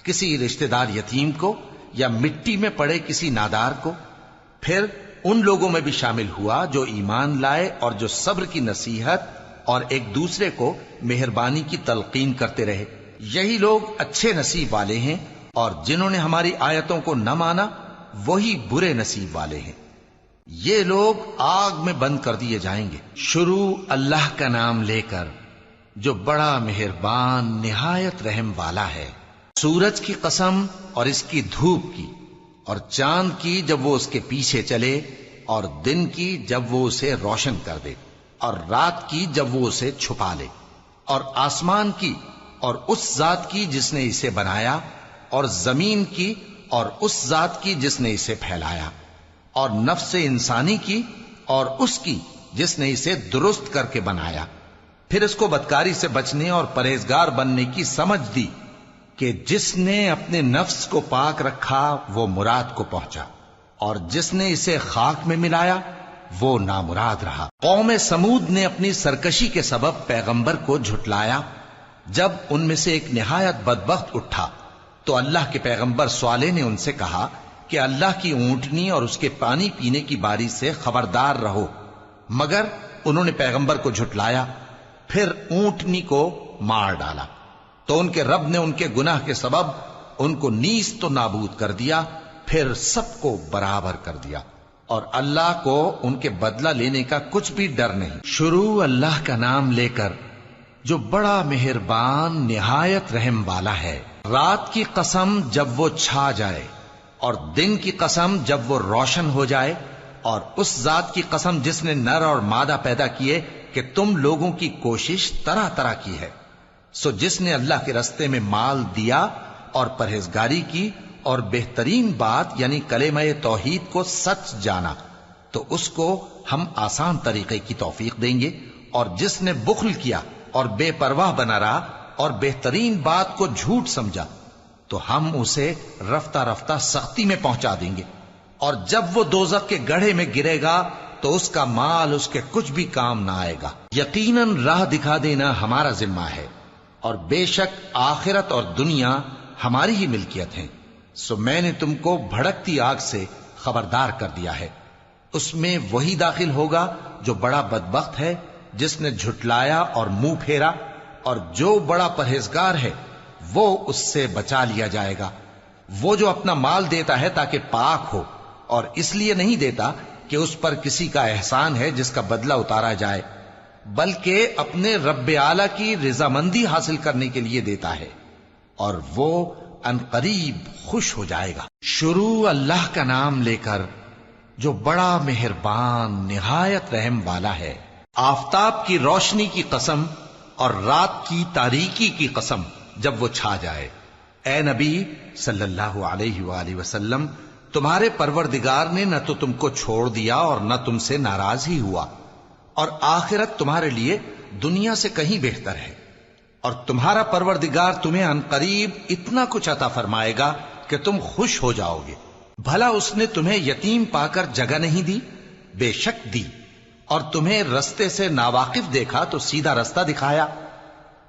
[SPEAKER 1] کسی رشتہ دار یتیم کو، یا مٹی میں پڑے کسی نادار کو۔ پھر ان لوگوں میں بھی شامل ہوا جو ایمان لائے اور جو صبر کی نصیحت اور ایک دوسرے کو مہربانی کی تلقین کرتے رہے۔ یہی لوگ اچھے نصیب والے ہیں، اور جنہوں نے ہماری آیتوں کو نہ مانا وہی برے نصیب والے ہیں۔ یہ لوگ آگ میں بند کر دیے جائیں گے۔ شروع اللہ کا نام لے کر جو بڑا مہربان نہایت رحم والا ہے۔ سورج کی قسم اور اس کی دھوپ کی، اور چاند کی جب وہ اس کے پیچھے چلے، اور دن کی جب وہ اسے روشن کر دے، اور رات کی جب وہ اسے چھپا لے، اور آسمان کی اور اس ذات کی جس نے اسے بنایا، اور زمین کی اور اس ذات کی جس نے اسے پھیلایا، اور نفس انسانی کی اور اس کی جس نے اسے درست کر کے بنایا۔ پھر اس کو بدکاری سے بچنے اور پرہیزگار بننے کی سمجھ دی کہ جس نے اپنے نفس کو پاک رکھا وہ مراد کو پہنچا، اور جس نے اسے خاک میں ملایا وہ نامراد رہا۔ قوم سمود نے اپنی سرکشی کے سبب پیغمبر کو جھٹلایا۔ جب ان میں سے ایک نہایت بدبخت اٹھا تو اللہ کے پیغمبر صالح نے ان سے کہا کہ اللہ کی اونٹنی اور اس کے پانی پینے کی باری سے خبردار رہو، مگر انہوں نے پیغمبر کو جھٹلایا، پھر اونٹنی کو مار ڈالا تو ان کے رب نے ان کے گناہ کے سبب ان کو نیست و نابود کر دیا، پھر سب کو برابر کر دیا، اور اللہ کو ان کے بدلہ لینے کا کچھ بھی ڈر نہیں۔ شروع اللہ کا نام لے کر جو بڑا مہربان نہایت رحم والا ہے۔ رات کی قسم جب وہ چھا جائے، اور دن کی قسم جب وہ روشن ہو جائے، اور اس ذات کی قسم جس نے نر اور مادہ پیدا کیے کہ تم لوگوں کی کوشش طرح طرح کی ہے۔ سو جس نے اللہ کے رستے میں مال دیا اور پرہیزگاری کی اور بہترین بات یعنی کلمہ توحید کو سچ جانا، تو اس کو ہم آسان طریقے کی توفیق دیں گے، اور جس نے بخل کیا اور بے پرواہ بنا رہا اور بہترین بات کو جھوٹ سمجھا، تو ہم اسے رفتہ رفتہ سختی میں پہنچا دیں گے، اور جب وہ دوزخ کے گڑھے میں گرے گا تو اس کا مال اس کے کچھ بھی کام نہ آئے گا۔ یقیناً راہ دکھا دینا ہمارا ذمہ ہے، اور بے شک آخرت اور دنیا ہماری ہی ملکیت ہیں۔ سو میں نے تم کو بھڑکتی آگ سے خبردار کر دیا ہے، اس میں وہی داخل ہوگا جو بڑا بدبخت ہے، جس نے جھٹلایا اور منہ پھیرا، اور جو بڑا پرہیزگار ہے وہ اس سے بچا لیا جائے گا۔ وہ جو اپنا مال دیتا ہے تاکہ پاک ہو، اور اس لیے نہیں دیتا کہ اس پر کسی کا احسان ہے جس کا بدلہ اتارا جائے، بلکہ اپنے رب اعلی کی رضامندی حاصل کرنے کے لیے دیتا ہے، اور وہ ان قریب خوش ہو جائے گا۔ شروع اللہ کا نام لے کر جو بڑا مہربان نہایت رحم والا ہے۔ آفتاب کی روشنی کی قسم اور رات کی تاریکی کی قسم جب وہ چھا جائے۔ اے نبی صلی اللہ علیہ وآلہ وسلم، تمہارے پروردگار نے نہ تو تم کو چھوڑ دیا اور نہ تم سے ناراض ہی ہوا، اور آخرت تمہارے لیے دنیا سے کہیں بہتر ہے، اور تمہارا پروردگار تمہیں عنقریب اتنا کچھ عطا فرمائے گا کہ تم خوش ہو جاؤ گے۔ بھلا اس نے تمہیں یتیم پا کر جگہ نہیں دی؟ بے شک دی، اور تمہیں رستے سے ناواقف دیکھا تو سیدھا رستہ دکھایا،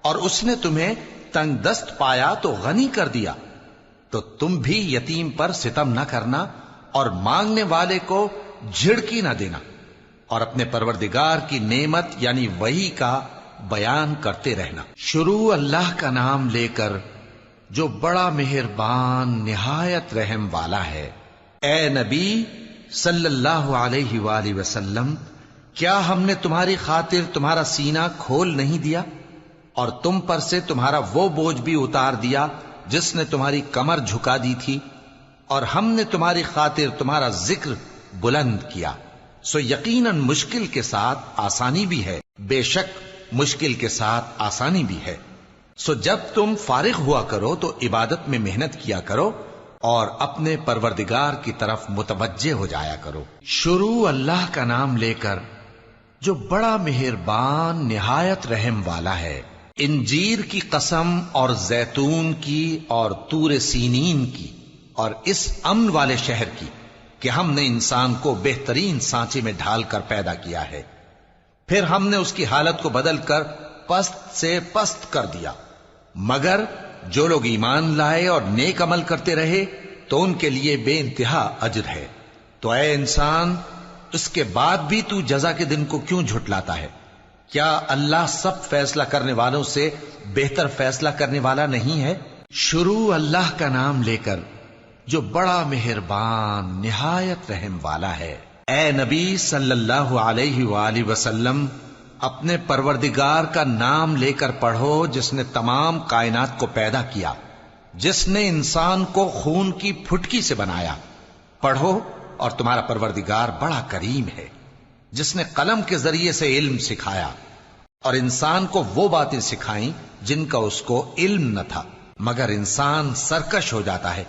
[SPEAKER 1] اور اس نے تمہیں تنگ دست پایا تو غنی کر دیا۔ تو تم بھی یتیم پر ستم نہ کرنا، اور مانگنے والے کو جھڑکی نہ دینا، اور اپنے پروردگار کی نعمت یعنی وحی کا بیان کرتے رہنا۔ شروع اللہ کا نام لے کر جو بڑا مہربان نہایت رحم والا ہے۔ اے نبی صلی اللہ علیہ وآلہ وسلم، کیا ہم نے تمہاری خاطر تمہارا سینہ کھول نہیں دیا، اور تم پر سے تمہارا وہ بوجھ بھی اتار دیا جس نے تمہاری کمر جھکا دی تھی، اور ہم نے تمہاری خاطر تمہارا ذکر بلند کیا۔ سو یقیناً مشکل کے ساتھ آسانی بھی ہے، بے شک مشکل کے ساتھ آسانی بھی ہے۔ سو جب تم فارغ ہوا کرو تو عبادت میں محنت کیا کرو، اور اپنے پروردگار کی طرف متوجہ ہو جایا کرو۔ شروع اللہ کا نام لے کر جو بڑا مہربان نہایت رحم والا ہے۔ انجیر کی قسم اور زیتون کی اور طور سینین کی اور اس امن والے شہر کی کہ ہم نے انسان کو بہترین سانچے میں ڈھال کر پیدا کیا ہے، پھر ہم نے اس کی حالت کو بدل کر پست سے پست کر دیا، مگر جو لوگ ایمان لائے اور نیک عمل کرتے رہے تو ان کے لیے بے انتہا اجر ہے۔ تو اے انسان، اس کے بعد بھی تو جزا کے دن کو کیوں جھٹلاتا ہے؟ کیا اللہ سب فیصلہ کرنے والوں سے بہتر فیصلہ کرنے والا نہیں ہے؟ شروع اللہ کا نام لے کر جو بڑا مہربان نہایت رحم والا ہے۔ اے نبی صلی اللہ علیہ وآلہ وسلم، اپنے پروردگار کا نام لے کر پڑھو جس نے تمام کائنات کو پیدا کیا، جس نے انسان کو خون کی پھٹکی سے بنایا۔ پڑھو، اور تمہارا پروردگار بڑا کریم ہے، جس نے قلم کے ذریعے سے علم سکھایا اور انسان کو وہ باتیں سکھائیں جن کا اس کو علم نہ تھا، مگر انسان سرکش ہو جاتا ہے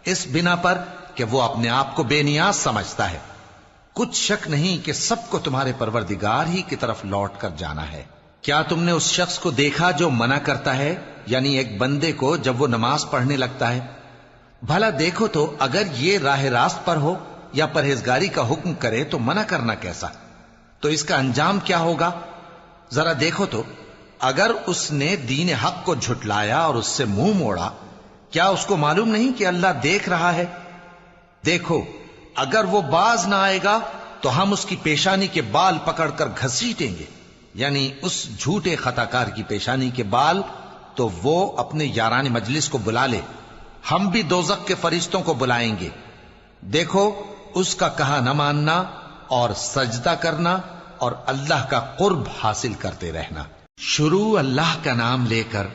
[SPEAKER 1] اس بنا پر کہ وہ اپنے آپ کو بے نیاز سمجھتا ہے۔ کچھ شک نہیں کہ سب کو تمہارے پروردگار ہی کی طرف لوٹ کر جانا ہے۔ کیا تم نے اس شخص کو دیکھا جو منع کرتا ہے، یعنی ایک بندے کو جب وہ نماز پڑھنے لگتا ہے؟ بھلا دیکھو تو اگر یہ راہ راست پر ہو یا پرہیزگاری کا حکم کرے تو منع کرنا کیسا؟ تو اس کا انجام کیا ہوگا؟ ذرا دیکھو تو اگر اس نے دین حق کو جھٹلایا اور اس سے منہ موڑا، کیا اس کو معلوم نہیں کہ اللہ دیکھ رہا ہے؟ دیکھو اگر وہ باز نہ آئے گا تو ہم اس کی پیشانی کے بال پکڑ کر گھسیٹیں گے، یعنی اس جھوٹے خطا کار کی پیشانی کے بال، تو وہ اپنے یاران مجلس کو بلا لے، ہم بھی دوزخ کے فرشتوں کو بلائیں گے۔ دیکھو اس کا کہا نہ ماننا اور سجدہ کرنا اور اللہ کا قرب حاصل کرتے رہنا۔ شروع اللہ کا نام لے کر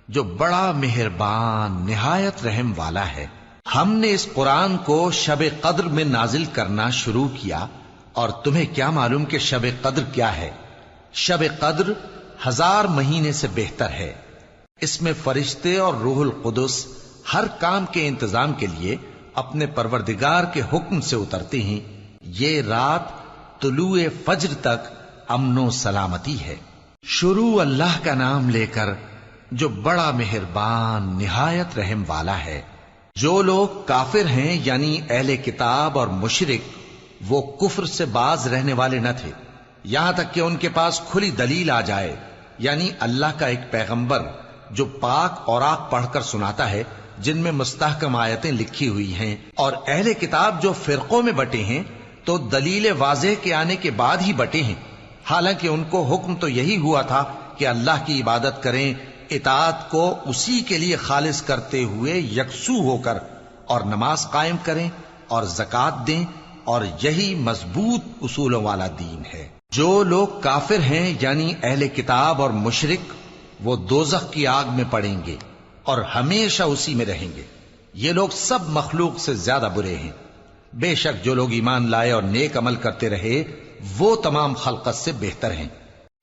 [SPEAKER 1] جو بڑا مہربان نہایت رحم والا ہے۔ ہم نے اس قرآن کو شب قدر میں نازل کرنا شروع کیا، اور تمہیں کیا معلوم کہ شب قدر کیا ہے؟ شب قدر 1000 مہینے سے بہتر ہے۔ اس میں فرشتے اور روح القدس ہر کام کے انتظام کے لیے اپنے پروردگار کے حکم سے اترتے ہیں۔ یہ رات طلوع فجر تک امن و سلامتی ہے۔ شروع اللہ کا نام لے کر جو بڑا مہربان نہایت رحم والا ہے۔ جو لوگ کافر ہیں یعنی اہل کتاب اور مشرک، وہ کفر سے باز رہنے والے نہ تھے یہاں تک کہ ان کے پاس کھلی دلیل آ جائے، یعنی اللہ کا ایک پیغمبر جو پاک اوراق پڑھ کر سناتا ہے جن میں مستحکم آیتیں لکھی ہوئی ہیں، اور اہل کتاب جو فرقوں میں بٹے ہیں تو دلیل واضح کے آنے کے بعد ہی بٹے ہیں، حالانکہ ان کو حکم تو یہی ہوا تھا کہ اللہ کی عبادت کریں، اطاعت کو اسی کے لیے خالص کرتے ہوئے یکسو ہو کر، اور نماز قائم کریں اور زکوٰۃ دیں، اور یہی مضبوط اصولوں والا دین ہے۔ جو لوگ کافر ہیں یعنی اہل کتاب اور مشرک، وہ دوزخ کی آگ میں پڑیں گے اور ہمیشہ اسی میں رہیں گے۔ یہ لوگ سب مخلوق سے زیادہ برے ہیں۔ بے شک جو لوگ ایمان لائے اور نیک عمل کرتے رہے وہ تمام خلقت سے بہتر ہیں۔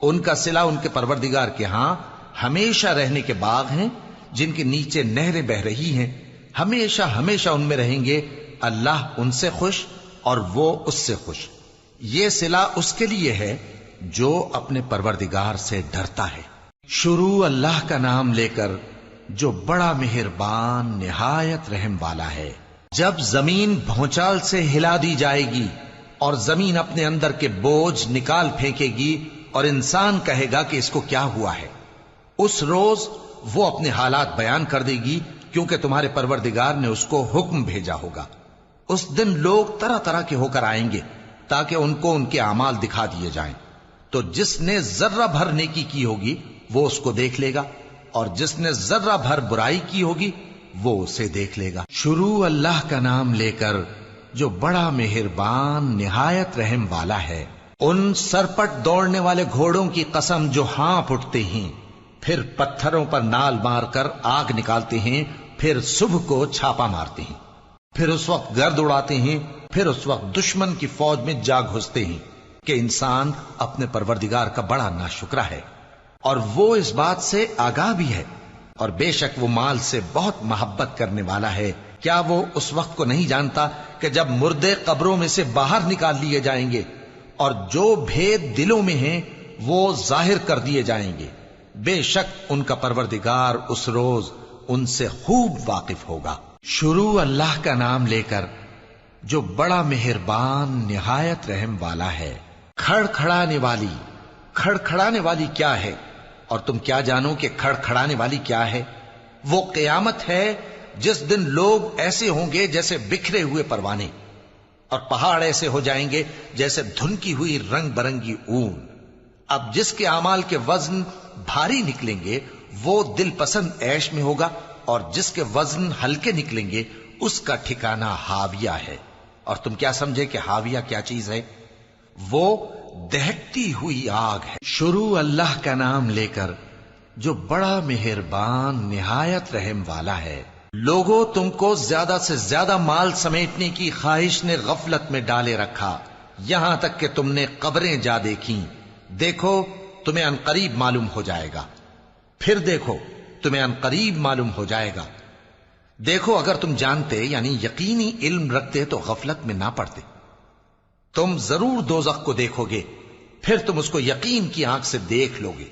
[SPEAKER 1] ان کا صلہ ان کے پروردگار کے ہاں ہمیشہ رہنے کے باغ ہیں جن کے نیچے نہریں بہ رہی ہیں، ہمیشہ ہمیشہ ان میں رہیں گے۔ اللہ ان سے خوش اور وہ اس سے خوش۔ یہ صلہ اس کے لیے ہے جو اپنے پروردگار سے ڈرتا ہے۔ شروع اللہ کا نام لے کر جو بڑا مہربان نہایت رحم والا ہے۔ جب زمین بھونچال سے ہلا دی جائے گی اور زمین اپنے اندر کے بوجھ نکال پھینکے گی اور انسان کہے گا کہ اس کو کیا ہوا ہے، اس روز وہ اپنے حالات بیان کر دے گی، کیونکہ تمہارے پروردگار نے اس کو حکم بھیجا ہوگا۔ اس دن لوگ طرح طرح کے ہو کر آئیں گے تاکہ ان کو ان کے اعمال دکھا دیے جائیں، تو جس نے ذرہ بھر نیکی کی ہوگی وہ اس کو دیکھ لے گا، اور جس نے ذرہ بھر برائی کی ہوگی وہ اسے دیکھ لے گا۔ شروع اللہ کا نام لے کر جو بڑا مہربان نہایت رحم والا ہے۔ ان سرپٹ دوڑنے والے گھوڑوں کی قسم جو ہانپ اٹھتے ہیں، پھر پتھروں پر نال مار کر آگ نکالتے ہیں، پھر صبح کو چھاپا مارتے ہیں، پھر اس وقت گرد اڑاتے ہیں، پھر اس وقت دشمن کی فوج میں جا گھستے ہیں کہ انسان اپنے پروردگار کا بڑا ناشکرا ہے، اور وہ اس بات سے آگاہ بھی ہے، اور بے شک وہ مال سے بہت محبت کرنے والا ہے۔ کیا وہ اس وقت کو نہیں جانتا کہ جب مردے قبروں میں سے باہر نکال لیے جائیں گے اور جو بھید دلوں میں ہیں وہ ظاہر کر دیے جائیں گے؟ بے شک ان کا پروردگار اس روز ان سے خوب واقف ہوگا۔ شروع اللہ کا نام لے کر جو بڑا مہربان نہایت رحم والا ہے۔ کھڑکھڑانے والی، کھڑکھڑانے والی کیا ہے؟ اور تم کیا جانو کہ کھڑکھڑانے والی کیا ہے؟ وہ قیامت ہے جس دن لوگ ایسے ہوں گے جیسے بکھرے ہوئے پروانے، اور پہاڑ ایسے ہو جائیں گے جیسے دھنکی ہوئی رنگ برنگی اون۔ اب جس کے اعمال کے وزن بھاری نکلیں گے وہ دل پسند عیش میں ہوگا، اور جس کے وزن ہلکے نکلیں گے اس کا ٹھکانہ ہاویہ ہے۔ اور تم کیا سمجھے کہ ہاویہ کیا چیز ہے؟ وہ دہکتی ہوئی آگ ہے۔ شروع اللہ کا نام لے کر جو بڑا مہربان نہایت رحم والا ہے۔ لوگوں، تم کو زیادہ سے زیادہ مال سمیٹنے کی خواہش نے غفلت میں ڈالے رکھا، یہاں تک کہ تم نے قبریں جا دیکھیں۔ دیکھو تمہیں عنقریب معلوم ہو جائے گا، پھر دیکھو تمہیں عنقریب معلوم ہو جائے گا۔ دیکھو اگر تم جانتے یعنی یقینی علم رکھتے تو غفلت میں نہ پڑتے۔ تم ضرور دوزخ کو دیکھو گے، پھر تم اس کو یقین کی آنکھ سے دیکھ لو گے،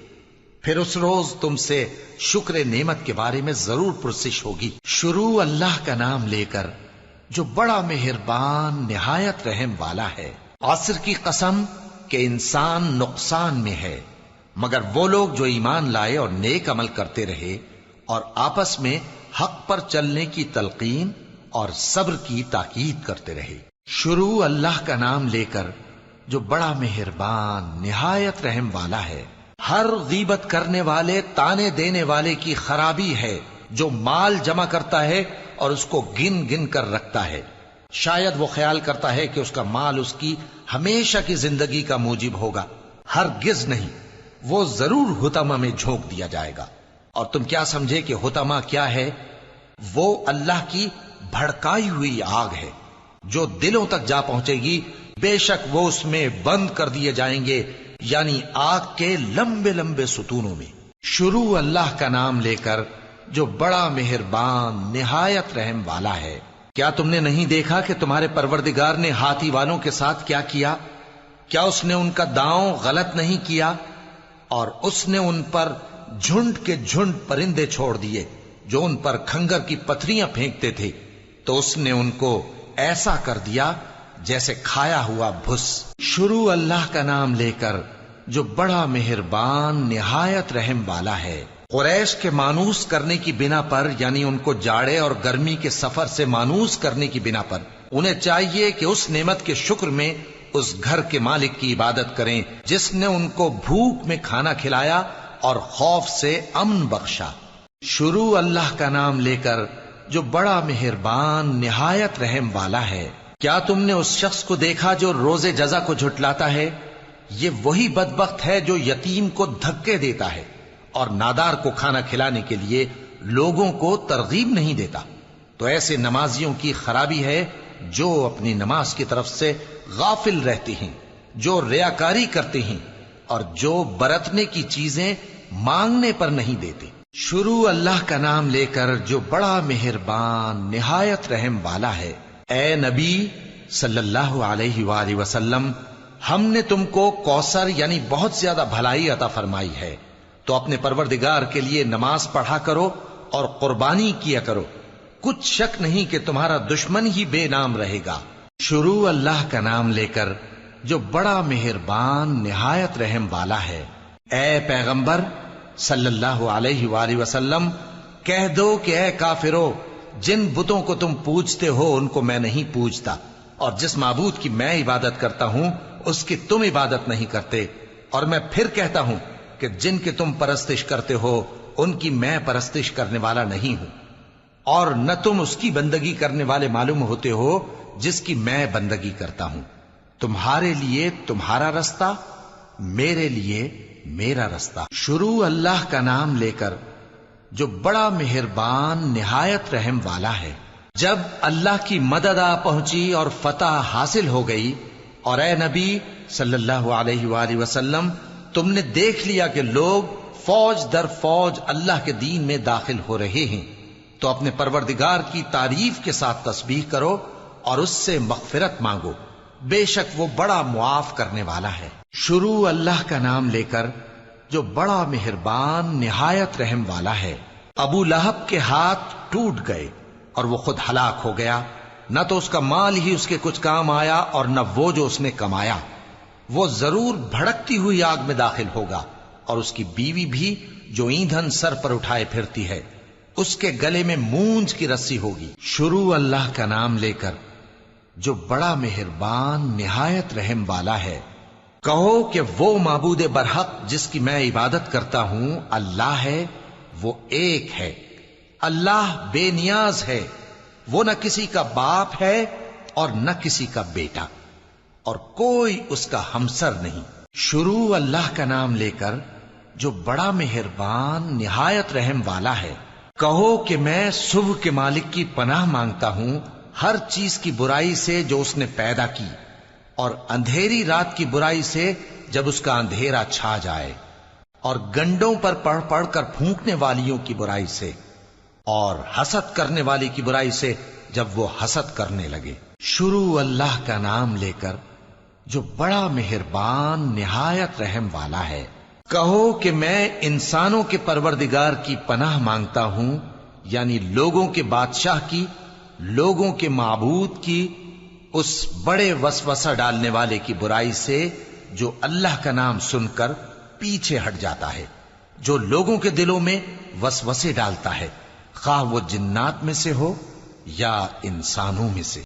[SPEAKER 1] پھر اس روز تم سے شکر نعمت کے بارے میں ضرور پرسش ہوگی۔ شروع اللہ کا نام لے کر جو بڑا مہربان نہایت رحم والا ہے۔ عصر کی قسم کہ انسان نقصان میں ہے مگر وہ لوگ جو ایمان لائے اور نیک عمل کرتے رہے اور آپس میں حق پر چلنے کی تلقین اور صبر کی تاکید کرتے رہے۔ شروع اللہ کا نام لے کر جو بڑا مہربان نہایت رحم والا ہے۔ ہر غیبت کرنے والے تانے دینے والے کی خرابی ہے جو مال جمع کرتا ہے اور اس کو گن گن کر رکھتا ہے، شاید وہ خیال کرتا ہے کہ اس کا مال اس کی ہمیشہ کی زندگی کا موجب ہوگا، ہرگز نہیں، وہ ضرور حطمہ میں جھونک دیا جائے گا۔ اور تم کیا سمجھے کہ حطمہ کیا ہے؟ وہ اللہ کی بھڑکائی ہوئی آگ ہے جو دلوں تک جا پہنچے گی، بے شک وہ اس میں بند کر دیے جائیں گے، یعنی آگ کے لمبے لمبے ستونوں میں۔ شروع اللہ کا نام لے کر جو بڑا مہربان نہایت رحم والا ہے۔ کیا تم نے نہیں دیکھا کہ تمہارے پروردگار نے ہاتھی والوں کے ساتھ کیا کیا؟ کیا اس نے ان کا داؤں غلط نہیں کیا؟ اور اس نے ان پر جھنڈ کے جھنڈ پرندے چھوڑ دیے جو ان پر کھنگر کی پتھریاں پھینکتے تھے، تو اس نے ان کو ایسا کر دیا جیسے کھایا ہوا بھس۔ شروع اللہ کا نام لے کر جو بڑا مہربان نہایت رحم والا ہے۔ قریش کے مانوس کرنے کی بنا پر، یعنی ان کو جاڑے اور گرمی کے سفر سے مانوس کرنے کی بنا پر، انہیں چاہیے کہ اس نعمت کے شکر میں اس گھر کے مالک کی عبادت کریں جس نے ان کو بھوک میں کھانا کھلایا اور خوف سے امن بخشا۔ شروع اللہ کا نام لے کر جو بڑا مہربان نہایت رحم والا ہے۔ کیا تم نے اس شخص کو دیکھا جو روز جزا کو جھٹلاتا ہے؟ یہ وہی بدبخت ہے جو یتیم کو دھکے دیتا ہے اور نادار کو کھانا کھلانے کے لیے لوگوں کو ترغیب نہیں دیتا۔ تو ایسے نمازیوں کی خرابی ہے جو اپنی نماز کی طرف سے غافل رہتے ہیں، جو ریاکاری کرتے ہیں اور جو برتنے کی چیزیں مانگنے پر نہیں دیتے۔ شروع اللہ کا نام لے کر جو بڑا مہربان نہایت رحم والا ہے۔ اے نبی صلی اللہ علیہ وآلہ وسلم، ہم نے تم کو کوثر یعنی بہت زیادہ بھلائی عطا فرمائی ہے، تو اپنے پروردگار کے لیے نماز پڑھا کرو اور قربانی کیا کرو، کچھ شک نہیں کہ تمہارا دشمن ہی بے نام رہے گا۔ شروع اللہ کا نام لے کر جو بڑا مہربان نہایت رحم والا ہے۔ اے پیغمبر صلی اللہ علیہ وآلہ وسلم، کہہ دو کہ اے کافرو، جن بتوں کو تم پوجتے ہو ان کو میں نہیں پوجتا، اور جس معبود کی میں عبادت کرتا ہوں اس کی تم عبادت نہیں کرتے، اور میں پھر کہتا ہوں کہ جن کی تم پرستش کرتے ہو ان کی میں پرستش کرنے والا نہیں ہوں، اور نہ تم اس کی بندگی کرنے والے معلوم ہوتے ہو جس کی میں بندگی کرتا ہوں۔ تمہارے لیے تمہارا رستہ، میرے لیے میرا رستہ۔ شروع اللہ کا نام لے کر جو بڑا مہربان نہایت رحم والا ہے۔ جب اللہ کی مدد آ پہنچی اور فتح حاصل ہو گئی، اور اے نبی صلی اللہ علیہ وآلہ وسلم، تم نے دیکھ لیا کہ لوگ فوج در فوج اللہ کے دین میں داخل ہو رہے ہیں، تو اپنے پروردگار کی تعریف کے ساتھ تسبیح کرو اور اس سے مغفرت مانگو، بے شک وہ بڑا معاف کرنے والا ہے۔ شروع اللہ کا نام لے کر جو بڑا مہربان نہایت رحم والا ہے۔ ابو لہب کے ہاتھ ٹوٹ گئے اور وہ خود ہلاک ہو گیا، نہ تو اس کا مال ہی اس کے کچھ کام آیا اور نہ وہ جو اس نے کمایا۔ وہ ضرور بھڑکتی ہوئی آگ میں داخل ہوگا، اور اس کی بیوی بھی جو ایندھن سر پر اٹھائے پھرتی ہے، اس کے گلے میں مونج کی رسی ہوگی۔ شروع اللہ کا نام لے کر جو بڑا مہربان نہایت رحم والا ہے۔ کہو کہ وہ معبود برحق جس کی میں عبادت کرتا ہوں اللہ ہے، وہ ایک ہے، اللہ بے نیاز ہے، وہ نہ کسی کا باپ ہے اور نہ کسی کا بیٹا، اور کوئی اس کا ہمسر نہیں۔ شروع اللہ کا نام لے کر جو بڑا مہربان نہایت رحم والا ہے۔ کہو کہ میں صبح کے مالک کی پناہ مانگتا ہوں ہر چیز کی برائی سے جو اس نے پیدا کی، اور اندھیری رات کی برائی سے جب اس کا اندھیرا چھا جائے، اور گنڈوں پر پڑھ پڑھ کر پھونکنے والیوں کی برائی سے، اور حسد کرنے والی کی برائی سے جب وہ حسد کرنے لگے۔ شروع اللہ کا نام لے کر جو بڑا مہربان نہایت رحم والا ہے۔ کہو کہ میں انسانوں کے پروردگار کی پناہ مانگتا ہوں، یعنی لوگوں کے بادشاہ کی، لوگوں کے معبود کی، اس بڑے وسوسہ ڈالنے والے کی برائی سے جو اللہ کا نام سن کر پیچھے ہٹ جاتا ہے، جو لوگوں کے دلوں میں وسوسے ڈالتا ہے، خواہ وہ جنات میں سے ہو یا انسانوں میں سے۔